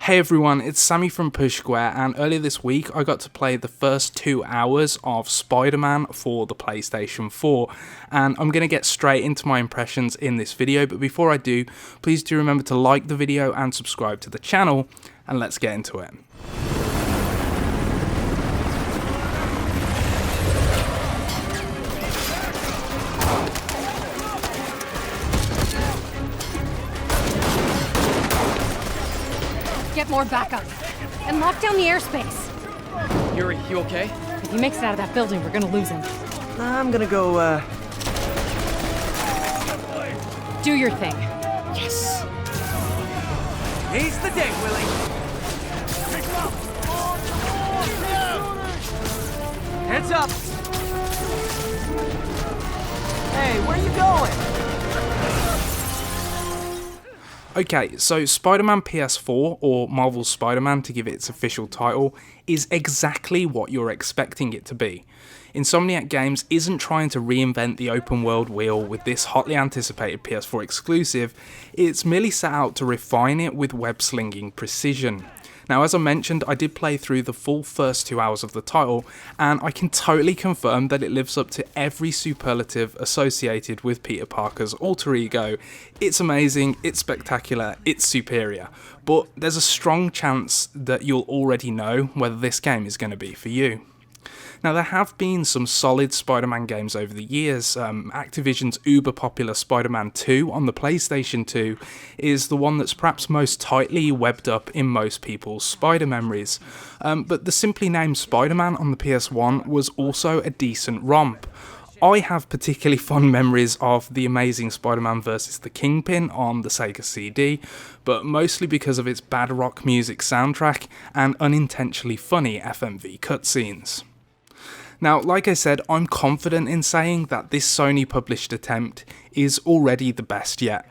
Hey everyone, it's Sammy from Push Square, and earlier this week I got to play the first 2 hours of Spider-Man for the PlayStation 4, and I'm going to get straight into my impressions in this video, but before I do, please do remember to like the video and subscribe to the channel, and let's get into it. Get more backup and lock down the airspace. Yuri, you okay? If he makes it out of that building, we're gonna lose him. I'm gonna go, Do your thing. Yes! He's the day, Willie! Heads up! Hey, where are you going? Okay, so Spider-Man PS4, or Marvel's Spider-Man to give it its official title, is exactly what you're expecting it to be. Insomniac Games isn't trying to reinvent the open world wheel with this hotly anticipated PS4 exclusive, it's merely set out to refine it with web-slinging precision. Now, as I mentioned, I did play through the full first 2 hours of the title, and I can totally confirm that it lives up to every superlative associated with Peter Parker's alter ego. It's amazing, it's spectacular, it's superior, but there's a strong chance that you'll already know whether this game is going to be for you. Now, there have been some solid Spider-Man games over the years. Activision's uber popular Spider-Man 2 on the PlayStation 2 is the one that's perhaps most tightly webbed up in most people's Spider memories. But the simply named Spider-Man on the PS1 was also a decent romp. I have particularly fond memories of The Amazing Spider-Man vs. the Kingpin on the Sega CD, but mostly because of its bad rock music soundtrack and unintentionally funny FMV cutscenes. Now, like I said, I'm confident in saying that this Sony-published attempt is already the best yet.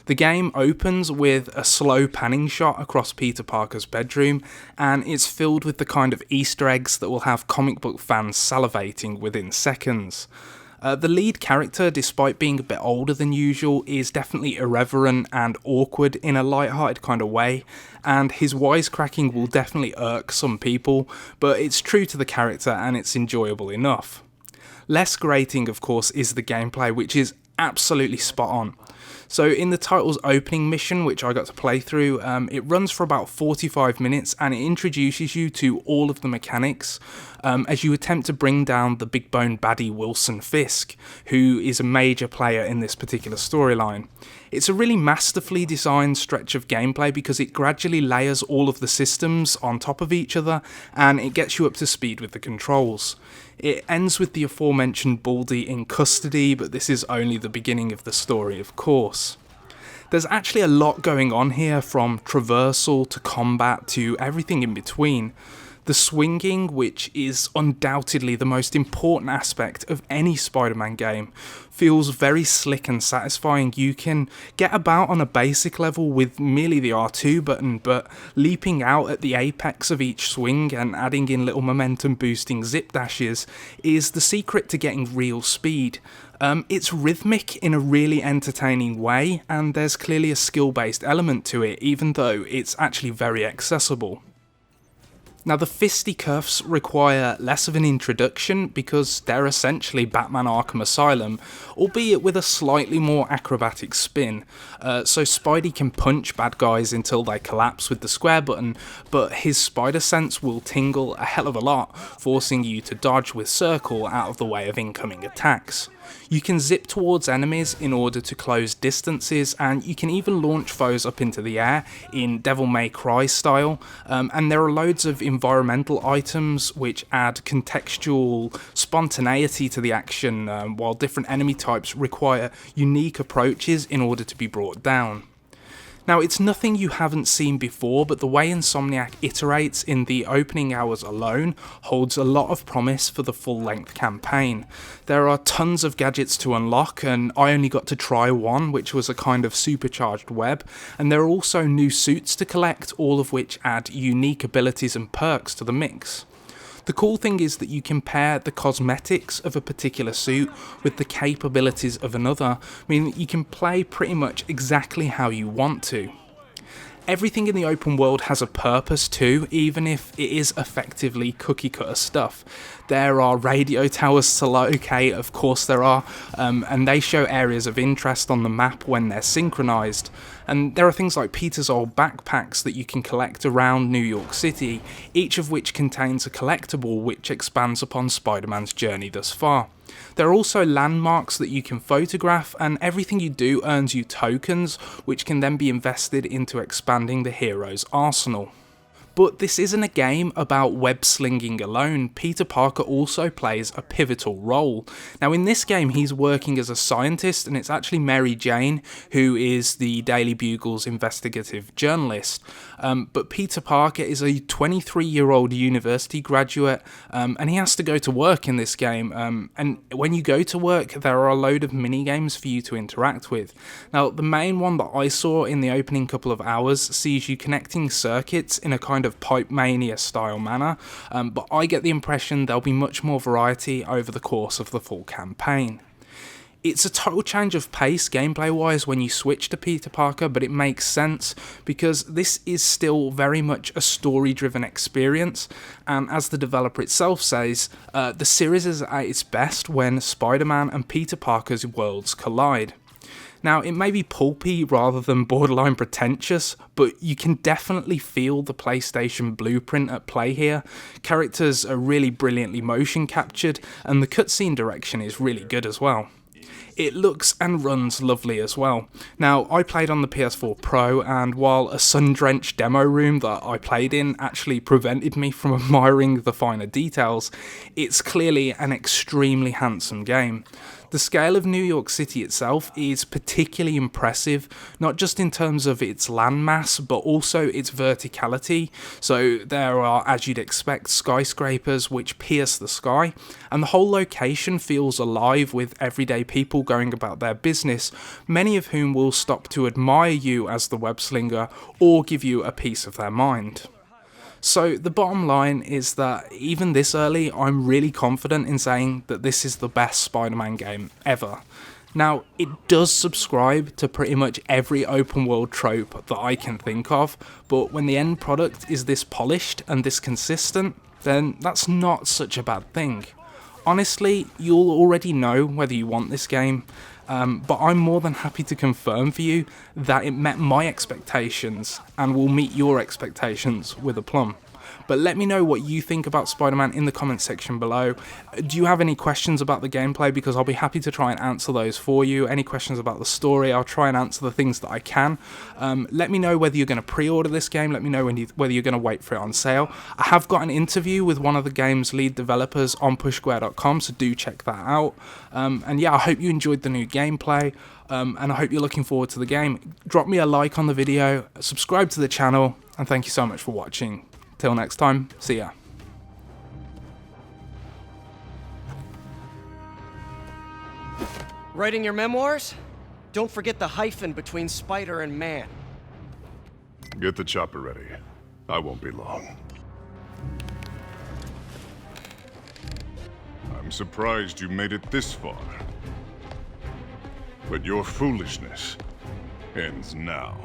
The game opens with a slow panning shot across Peter Parker's bedroom, and it's filled with the kind of Easter eggs that will have comic book fans salivating within seconds. The lead character, despite being a bit older than usual, is definitely irreverent and awkward in a light-hearted kind of way, and his wisecracking will definitely irk some people, but it's true to the character and it's enjoyable enough. Less grating, of course, is the gameplay, which is absolutely spot on. So in the title's opening mission, which I got to play through, it runs for about 45 minutes and it introduces you to all of the mechanics as you attempt to bring down the big bone baddie Wilson Fisk, who is a major player in this particular storyline. It's a really masterfully designed stretch of gameplay because it gradually layers all of the systems on top of each other and it gets you up to speed with the controls. It ends with the aforementioned Baldy in custody, but this is only the beginning of the story, of course. There's actually a lot going on here, from traversal to combat to everything in between. The swinging, which is undoubtedly the most important aspect of any Spider-Man game, feels very slick and satisfying. You can get about on a basic level with merely the R2 button, but leaping out at the apex of each swing and adding in little momentum boosting zip dashes is the secret to getting real speed. It's rhythmic in a really entertaining way, and there's clearly a skill-based element to it, even though it's actually very accessible. Now, the fisticuffs require less of an introduction because they're essentially Batman Arkham Asylum, albeit with a slightly more acrobatic spin. So Spidey can punch bad guys until they collapse with the square button, but his spider sense will tingle a hell of a lot, forcing you to dodge with circle out of the way of incoming attacks. You can zip towards enemies in order to close distances, and you can even launch foes up into the air in Devil May Cry style, and there are loads of environmental items which add contextual spontaneity to the action, while different enemy types require unique approaches in order to be brought down. Now, it's nothing you haven't seen before, but the way Insomniac iterates in the opening hours alone holds a lot of promise for the full-length campaign. There are tons of gadgets to unlock, and I only got to try one, which was a kind of supercharged web, and there are also new suits to collect, all of which add unique abilities and perks to the mix. The cool thing is that you can pair the cosmetics of a particular suit with the capabilities of another, meaning that you can play pretty much exactly how you want to. Everything in the open world has a purpose too, even if it is effectively cookie cutter stuff. There are radio towers to locate, of course there are, and they show areas of interest on the map when they're synchronized. And there are things like Peter's old backpacks that you can collect around New York City, each of which contains a collectible which expands upon Spider-Man's journey thus far. There are also landmarks that you can photograph, and everything you do earns you tokens, which can then be invested into expanding the hero's arsenal. But this isn't a game about web slinging alone. Peter Parker also plays a pivotal role. Now in this game he's working as a scientist, and it's actually Mary Jane who is the Daily Bugle's investigative journalist. But Peter Parker is a 23-year-old university graduate, and he has to go to work in this game. And when you go to work, there are a load of mini games for you to interact with. Now the main one that I saw in the opening couple of hours sees you connecting circuits in a kind of Pipe Mania style manner, but I get the impression there'll be much more variety over the course of the full campaign. It's a total change of pace gameplay wise when you switch to Peter Parker, but it makes sense because this is still very much a story driven experience, and as the developer itself says, the series is at its best when Spider-Man and Peter Parker's worlds collide. Now, it may be pulpy rather than borderline pretentious, but you can definitely feel the PlayStation blueprint at play here. Characters are really brilliantly motion captured, and the cutscene direction is really good as well. It looks and runs lovely as well. Now, I played on the PS4 Pro, and while a sun-drenched demo room that I played in actually prevented me from admiring the finer details, it's clearly an extremely handsome game. The scale of New York City itself is particularly impressive, not just in terms of its landmass, but also its verticality. So there are, as you'd expect, skyscrapers which pierce the sky, and the whole location feels alive with everyday people going about their business, many of whom will stop to admire you as the web slinger or give you a piece of their mind. So the bottom line is that even this early, I'm really confident in saying that this is the best Spider-Man game ever. Now, it does subscribe to pretty much every open world trope that I can think of, but when the end product is this polished and this consistent, then that's not such a bad thing. Honestly, you'll already know whether you want this game, but I'm more than happy to confirm for you that it met my expectations and will meet your expectations with aplomb. But let me know what you think about Spider-Man in the comments section below. Do you have any questions about the gameplay? Because I'll be happy to try and answer those for you. Any questions about the story, I'll try and answer the things that I can. Let me know whether you're going to pre-order this game. Let me know whether you're going to wait for it on sale. I have got an interview with one of the game's lead developers on pushsquare.com, so do check that out. And yeah, I hope you enjoyed the new gameplay. And I hope you're looking forward to the game. Drop me a like on the video, subscribe to the channel, and thank you so much for watching. Till next time, see ya. Writing your memoirs? Don't forget the hyphen between spider and man. Get the chopper ready. I won't be long. I'm surprised you made it this far. But your foolishness ends now.